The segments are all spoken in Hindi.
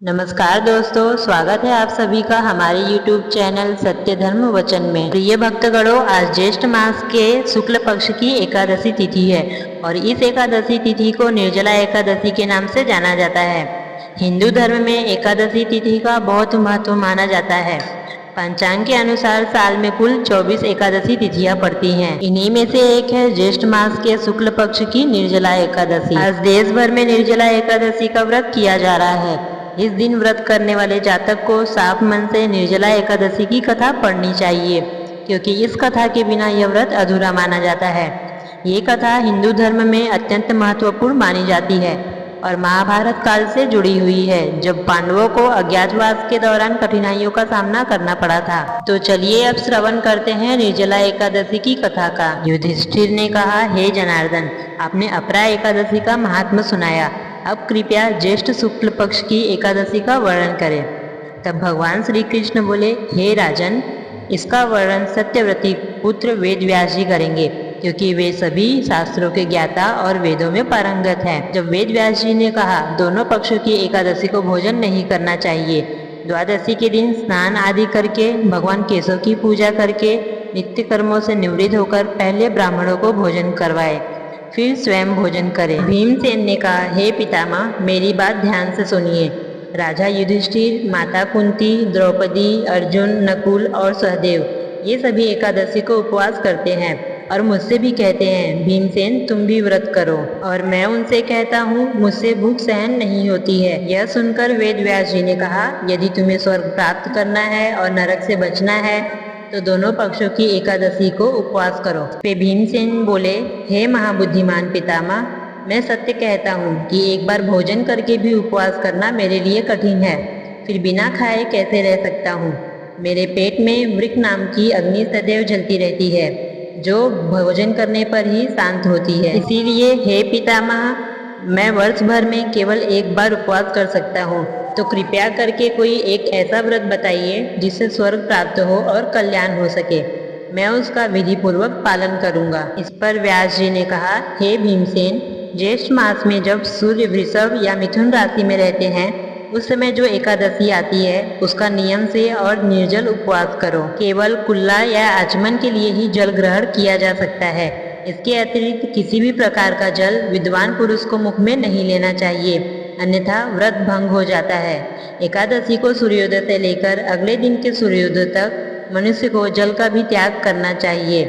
नमस्कार दोस्तों, स्वागत है आप सभी का हमारे YouTube चैनल सत्य धर्म वचन में। प्रिय भक्तगणों, आज ज्येष्ठ मास के शुक्ल पक्ष की एकादशी तिथि है और इस एकादशी तिथि को निर्जला एकादशी के नाम से जाना जाता है। हिंदू धर्म में एकादशी तिथि का बहुत महत्व माना जाता है। पंचांग के अनुसार साल में कुल 24 एकादशी तिथियां पड़ती हैं। इन्हीं में से एक है ज्येष्ठ मास के शुक्ल पक्ष की निर्जला एकादशी। आज देश भर में निर्जला एकादशी का व्रत किया जा रहा है। इस दिन व्रत करने वाले जातक को साफ मन से निर्जला एकादशी की कथा पढ़नी चाहिए, क्योंकि इस कथा के बिना यह व्रत अधूरा माना जाता है। ये कथा हिंदू धर्म में अत्यंत महत्वपूर्ण मानी जाती है और महाभारत काल से जुड़ी हुई है, जब पांडवों को अज्ञातवास के दौरान कठिनाइयों का सामना करना पड़ा था। तो चलिए अब श्रवण करते हैं निर्जला एकादशी की कथा का। युधिष्ठिर ने कहा, हे जनार्दन, आपने अपरा एकादशी का महात्म्य सुनाया, अब कृपया ज्येष्ठ शुक्ल पक्ष की एकादशी का वर्णन करें। तब भगवान श्री कृष्ण बोले, हे राजन, इसका वर्णन सत्यव्रती पुत्र वेद व्यास जी करेंगे, क्योंकि वे सभी शास्त्रों के ज्ञाता और वेदों में पारंगत हैं। जब वेद व्यास जी ने कहा, दोनों पक्षों की एकादशी को भोजन नहीं करना चाहिए, द्वादशी के दिन स्नान आदि करके, भगवान केशव की पूजा करके, नित्य कर्मों से निवृत्त होकर पहले ब्राह्मणों को भोजन करवाए, फिर स्वयं भोजन करें। भीमसेन ने कहा, हे पितामह, मेरी बात ध्यान से सुनिए। राजा युधिष्ठिर, माता कुंती, द्रौपदी, अर्जुन, नकुल और सहदेव ये सभी एकादशी को उपवास करते हैं और मुझसे भी कहते हैं, भीमसेन तुम भी व्रत करो। और मैं उनसे कहता हूँ, मुझसे भूख सहन नहीं होती है। यह सुनकर वेद व्यास जी ने कहा, यदि तुम्हें स्वर्ग प्राप्त करना है और नरक से बचना है तो दोनों पक्षों की एकादशी को उपवास करो। वे भीमसेन बोले, हे महाबुद्धिमान पितामह, मैं सत्य कहता हूँ कि एक बार भोजन करके भी उपवास करना मेरे लिए कठिन है, फिर बिना खाए कैसे रह सकता हूँ। मेरे पेट में वृक नाम की अग्नि सदैव जलती रहती है, जो भोजन करने पर ही शांत होती है। इसीलिए हे पितामह, मैं वर्ष भर में केवल एक बार उपवास कर सकता हूँ, तो कृपया करके कोई एक ऐसा व्रत बताइए जिससे स्वर्ग प्राप्त हो और कल्याण हो सके। मैं उसका विधि पूर्वक पालन करूँगा। इस पर व्यास जी ने कहा, हे भीमसेन, ज्येष्ठ मास में जब सूर्य वृषभ या मिथुन राशि में रहते हैं, उस समय जो एकादशी आती है उसका नियम से और निर्जल उपवास करो। केवल कुल्ला या आचमन के लिए ही जल ग्रहण किया जा सकता है। इसके अतिरिक्त किसी भी प्रकार का जल विद्वान पुरुष को मुख में नहीं लेना चाहिए, अन्यथा व्रत भंग हो जाता है। एकादशी को सूर्योदय से लेकर अगले दिन के सूर्योदय तक मनुष्य को जल का भी त्याग करना चाहिए,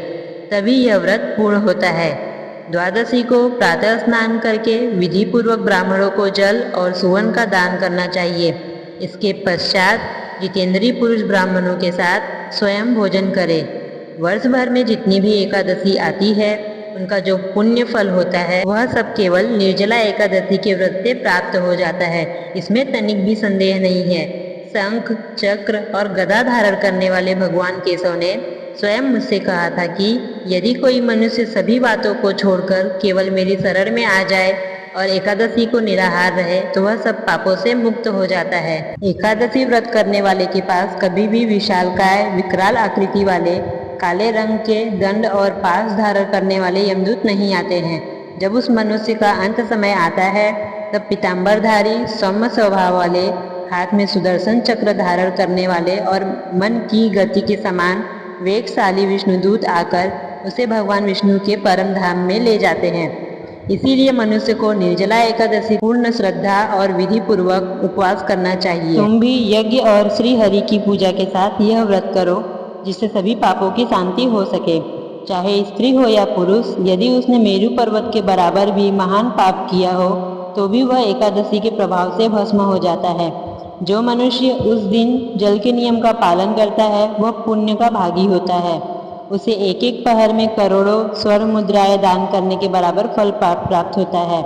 तभी यह व्रत पूर्ण होता है। द्वादशी को प्रातः स्नान करके विधि पूर्वक ब्राह्मणों को जल और सुवर्ण का दान करना चाहिए। इसके पश्चात जितेंद्रीय पुरुष ब्राह्मणों के साथ स्वयं भोजन करें। वर्ष भर में जितनी भी एकादशी आती है, उनका जो पुण्य फल होता है वह सब केवल निर्जला एकादशी के व्रत से प्राप्त हो जाता है, इसमें तनिक भी संदेह नहीं है। शंख, चक्र और गदा धारण करने वाले भगवान केशव ने स्वयं मुझसे कहा था कि यदि कोई मनुष्य सभी बातों को छोड़कर केवल मेरी शरण में आ जाए और एकादशी को निराहार रहे तो वह सब पापों से मुक्त हो जाता है। एकादशी व्रत करने वाले के पास कभी भी विशालकाय, विकराल आकृति वाले काले रंग के दंड और पाश धारण करने वाले यमदूत नहीं आते हैं। जब उस मनुष्य का अंत समय आता है, तब पीताम्बरधारी, सौम्य स्वभाव वाले, हाथ में सुदर्शन चक्र धारण करने वाले और मन की गति के समान वेगशाली विष्णुदूत आकर उसे भगवान विष्णु के परम धाम में ले जाते हैं। इसीलिए मनुष्य को निर्जला एकादशी पूर्ण श्रद्धा और विधि पूर्वक उपवास करना चाहिए। तुम भी यज्ञ और श्री हरि की पूजा के साथ यह व्रत करो, जिससे सभी पापों की शांति हो सके। चाहे स्त्री हो या पुरुष, यदि उसने मेरु पर्वत के बराबर भी महान पाप किया हो तो भी वह एकादशी के प्रभाव से भस्म हो जाता है। जो मनुष्य उस दिन जल के नियम का पालन करता है वह पुण्य का भागी होता है। उसे एक एक पहर में करोड़ों स्वर्ण मुद्राएं दान करने के बराबर फल प्राप्त होता है।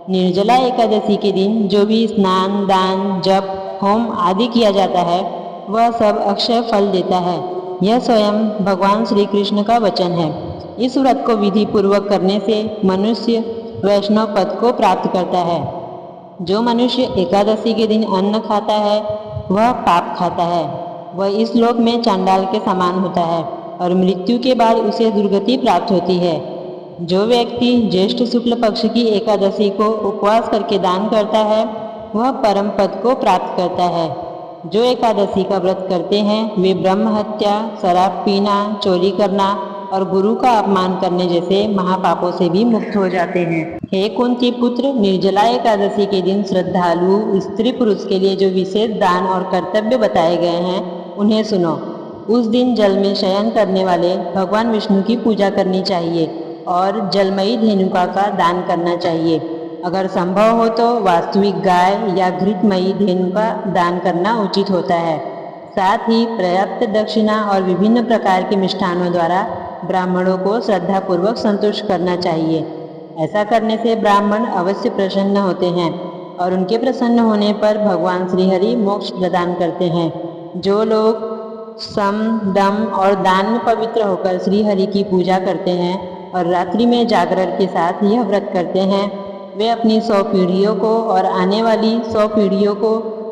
निर्जला एकादशी के दिन जो भी स्नान, दान, जप, होम आदि किया जाता है वह सब अक्षय फल देता है। यह स्वयं भगवान श्री कृष्ण का वचन है। इस व्रत को विधि पूर्वक करने से मनुष्य वैष्णव पद को प्राप्त करता है। जो मनुष्य एकादशी के दिन अन्न खाता है वह पाप खाता है। वह इस लोक में चांडाल के समान होता है और मृत्यु के बाद उसे दुर्गति प्राप्त होती है। जो व्यक्ति ज्येष्ठ शुक्ल पक्ष की एकादशी को उपवास करके दान करता है वह परम पद को प्राप्त करता है। जो एकादशी का व्रत करते हैं वे ब्रह्म हत्या, शराब पीना, चोरी करना और गुरु का अपमान करने जैसे महापापों से भी मुक्त हो जाते हैं। हे कुंती पुत्र, निर्जला एकादशी के दिन श्रद्धालु स्त्री पुरुष के लिए जो विशेष दान और कर्तव्य बताए गए हैं उन्हें सुनो। उस दिन जल में शयन करने वाले भगवान विष्णु की पूजा करनी चाहिए और जलमयी धेनुका का दान करना चाहिए। अगर संभव हो तो वास्तविक गाय या घृतमयी धेनु का दान करना उचित होता है। साथ ही पर्याप्त दक्षिणा और विभिन्न प्रकार के मिष्ठानों द्वारा ब्राह्मणों को श्रद्धापूर्वक संतुष्ट करना चाहिए। ऐसा करने से ब्राह्मण अवश्य प्रसन्न होते हैं और उनके प्रसन्न होने पर भगवान श्रीहरि मोक्ष प्रदान करते हैं। जो लोग सम, दम और दान में पवित्र होकर श्रीहरि की पूजा करते हैं और रात्रि में जागरण के साथ यह व्रत करते हैं, वे अपनी 100 पीढ़ियों को और आने वाली 100 पीढ़ियों को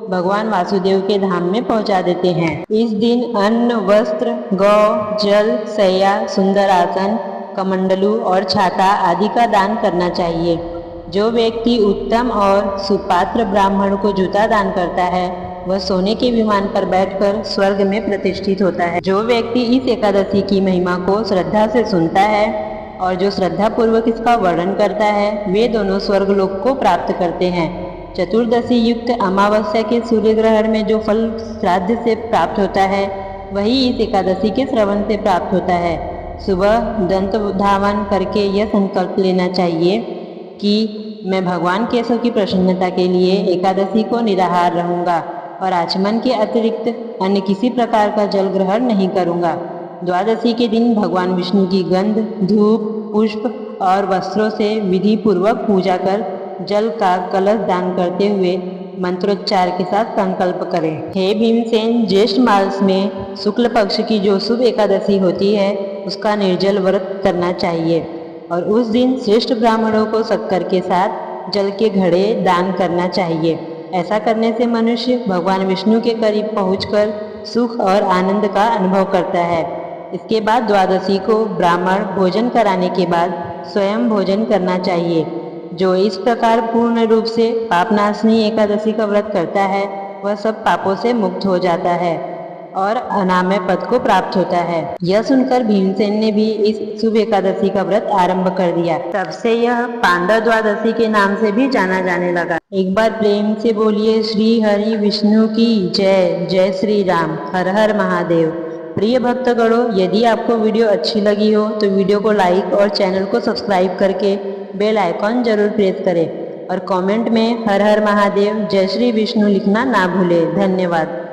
भगवान वासुदेव के धाम में पहुंचा देते हैं। इस दिन अन्न, वस्त्र, गौ, जल, सैया, सुंदर आसन, कमंडलू और छाता आदि का दान करना चाहिए। जो व्यक्ति उत्तम और सुपात्र ब्राह्मण को जूता दान करता है वह सोने के विमान पर बैठकर स्वर्ग में प्रतिष्ठित होता है। जो व्यक्ति इस एकादशी की महिमा को श्रद्धा से सुनता है और जो श्रद्धा पूर्वक इसका वर्णन करता है वे दोनों स्वर्गलोक को प्राप्त करते हैं। चतुर्दशी युक्त अमावस्या के सूर्य ग्रहण में जो फल श्राद्ध से प्राप्त होता है वही इस एकादशी के श्रवण से प्राप्त होता है। सुबह दंत धावन करके यह संकल्प लेना चाहिए कि मैं भगवान केशव की प्रसन्नता के लिए एकादशी को निराहार रहूँगा और आचमन के अतिरिक्त अन्य किसी प्रकार का जल ग्रहण नहीं करूँगा। द्वादशी के दिन भगवान विष्णु की गंध, धूप, पुष्प और वस्त्रों से विधि पूर्वक पूजा कर जल का कलश दान करते हुए मंत्रोच्चार के साथ संकल्प करें। हे भीमसेन, ज्येष्ठ मास में शुक्ल पक्ष की जो शुभ एकादशी होती है उसका निर्जल व्रत करना चाहिए और उस दिन श्रेष्ठ ब्राह्मणों को शक्कर के साथ जल के घड़े दान करना चाहिए। ऐसा करने से मनुष्य भगवान विष्णु के करीब पहुंचकर सुख और आनंद का अनुभव करता है। इसके बाद द्वादशी को ब्राह्मण भोजन कराने के बाद स्वयं भोजन करना चाहिए। जो इस प्रकार पूर्ण रूप से पापनाशनी एकादशी का व्रत करता है वह सब पापों से मुक्त हो जाता है और अनामय पद को प्राप्त होता है। यह सुनकर भीमसेन ने भी इस शुभ एकादशी का व्रत आरंभ कर दिया। तब से यह पांडव द्वादशी के नाम से भी जाना जाने लगा। एक बार प्रेम से बोलिए श्री हरि विष्णु की जय। जय श्री राम। हर हर महादेव। प्रिय भक्तगणों, यदि आपको वीडियो अच्छी लगी हो तो वीडियो को लाइक और चैनल को सब्सक्राइब करके बेल आइकॉन जरूर प्रेस करें और कमेंट में हर हर महादेव, जय श्री विष्णु लिखना ना भूलें। धन्यवाद।